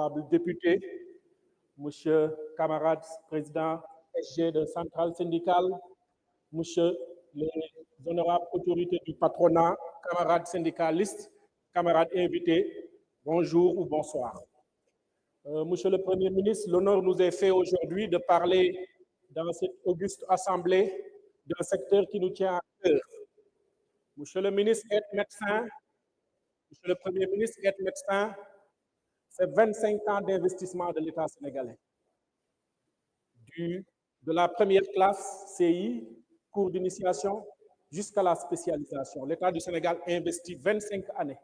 honorables députés, monsieur camarade président SG de centrale syndicale, monsieur les honorables autorités du patronat, camarades syndicalistes, camarades invités, bonjour ou bonsoir. Monsieur le Premier ministre, l'honneur nous est fait aujourd'hui de parler dans cette auguste assemblée d'un secteur qui nous tient à cœur. Monsieur le ministre est médecin, monsieur le Premier ministre est médecin, c'est 25 ans d'investissement de l'État sénégalais. De la première classe CI, cours d'initiation, jusqu'à la spécialisation. L'État du Sénégal investit 25 années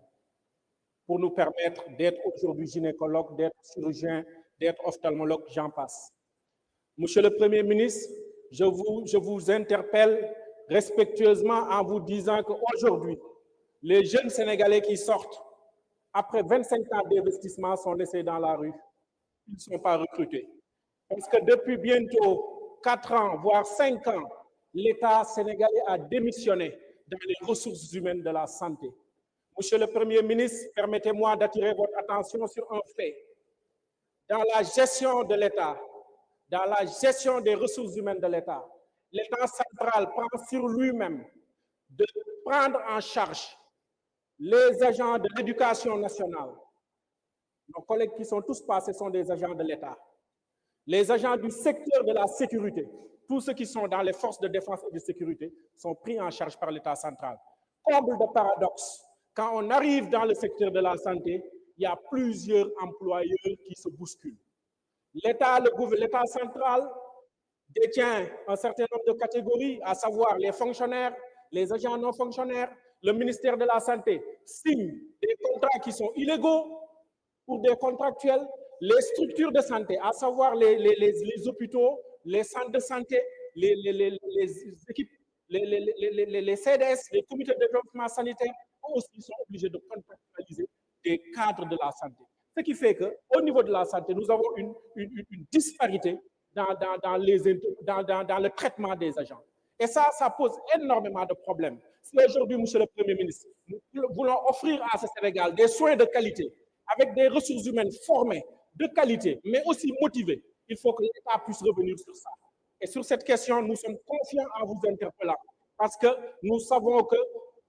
pour nous permettre d'être aujourd'hui gynécologue, d'être chirurgien, d'être ophtalmologue, j'en passe. Monsieur le Premier ministre, je vous interpelle respectueusement en vous disant qu'aujourd'hui, les jeunes Sénégalais qui sortent après 25 ans d'investissement sont laissés dans la rue. Ils ne sont pas recrutés. Parce que depuis bientôt 4 ans, voire 5 ans, l'État sénégalais a démissionné dans les ressources humaines de la santé. Monsieur le Premier ministre, permettez-moi d'attirer votre attention sur un fait. Dans la gestion de l'État, dans la gestion des ressources humaines de l'État, l'État central prend sur lui-même de prendre en charge les agents de l'éducation nationale. Nos collègues qui sont tous passés sont des agents de l'État. Les agents du secteur de la sécurité, tous ceux qui sont dans les forces de défense et de sécurité, sont pris en charge par l'État central. Comble de paradoxe, quand on arrive dans le secteur de la santé, il y a plusieurs employeurs qui se bousculent. L'État central détient un certain nombre de catégories, à savoir les fonctionnaires, les agents non fonctionnaires. Le ministère de la Santé signe des contrats qui sont illégaux pour des contractuels. Les structures de santé, à savoir les hôpitaux, les centres de santé, les équipes, les CDS, les comités de développement sanitaire, aussi sont obligés de contractualiser des cadres de la santé. Ce qui fait qu'au niveau de la santé, nous avons une disparité dans le traitement des agents. Et ça pose énormément de problèmes. Si aujourd'hui, monsieur le Premier ministre, nous voulons offrir à ce Sénégal des soins de qualité, avec des ressources humaines formées, de qualité, mais aussi motivées, il faut que l'État puisse revenir sur ça. Et sur cette question, nous sommes confiants en vous interpellant, parce que nous savons que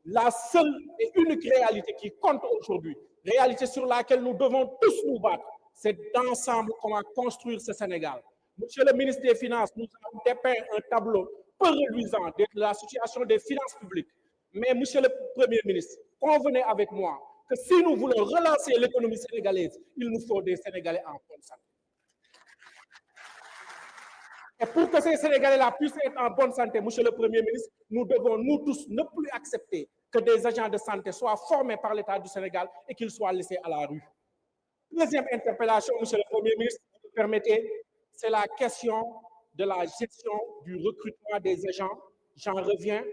la seule et unique réalité qui compte aujourd'hui, réalité sur laquelle nous devons tous nous battre, c'est d'ensemble comment construire ce Sénégal. Monsieur le ministre des Finances, nous avons dépeint un tableau peu reluisant de la situation des finances publiques. Mais monsieur le Premier ministre, convenez avec moi que si nous voulons relancer l'économie sénégalaise, il nous faut des Sénégalais en bonne santé. Et pour que ces Sénégalais-là puissent être en bonne santé, monsieur le Premier ministre, nous devons, nous tous, ne plus accepter que des agents de santé soient formés par l'État du Sénégal et qu'ils soient laissés à la rue. Deuxième interpellation, monsieur le Premier ministre, si vous me permettez, c'est la question de la gestion du recrutement des agents. J'en reviens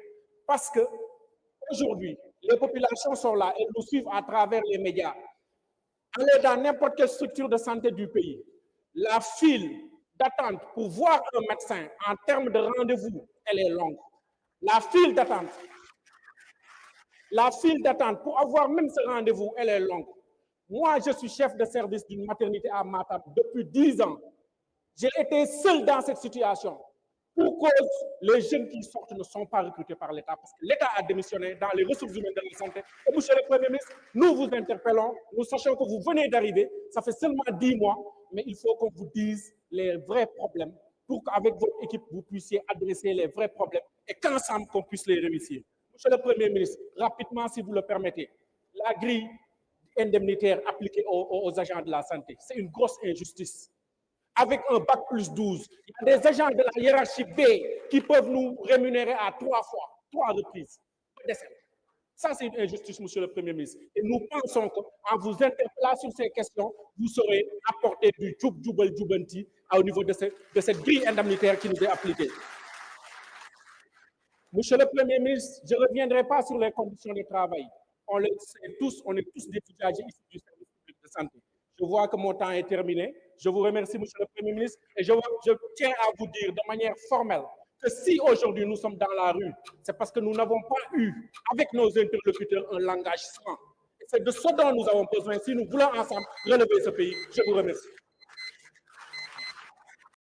parce que aujourd'hui, les populations sont là, elles nous suivent à travers les médias. Allez dans n'importe quelle structure de santé du pays, la file d'attente pour voir un médecin en termes de rendez-vous, elle est longue. La file d'attente pour avoir même ce rendez-vous, elle est longue. Moi, je suis chef de service d'une maternité à Matam depuis 10 ans. J'ai été seul dans cette situation. Pour cause, les jeunes qui sortent ne sont pas recrutés par l'État parce que l'État a démissionné dans les ressources humaines de la santé. Et monsieur le Premier ministre, nous vous interpellons, nous sachons que vous venez d'arriver, ça fait seulement 10 mois, mais il faut qu'on vous dise les vrais problèmes pour qu'avec votre équipe, vous puissiez adresser les vrais problèmes et qu'ensemble, qu'on puisse les réussir. Monsieur le Premier ministre, rapidement, si vous le permettez, la grille indemnitaire appliquée aux agents de la santé, c'est une grosse injustice. Avec un bac plus 12, il y a des agents de la hiérarchie B qui peuvent nous rémunérer à 3 reprises. Ça, c'est une injustice, monsieur le Premier ministre. Et nous pensons qu'en vous interpellant sur ces questions, vous saurez apporter du djoubal djoubanti au niveau de cette grille indemnitaire qui nous est appliquée. Monsieur le Premier ministre, je ne reviendrai pas sur les conditions de travail. On le sait tous, on est tous des usagers ici du service public de santé. Je vois que mon temps est terminé. Je vous remercie, monsieur le Premier ministre, et je tiens à vous dire de manière formelle que si aujourd'hui nous sommes dans la rue, c'est parce que nous n'avons pas eu, avec nos interlocuteurs, un langage franc. C'est de ce dont nous avons besoin si nous voulons ensemble relever ce pays. Je vous remercie.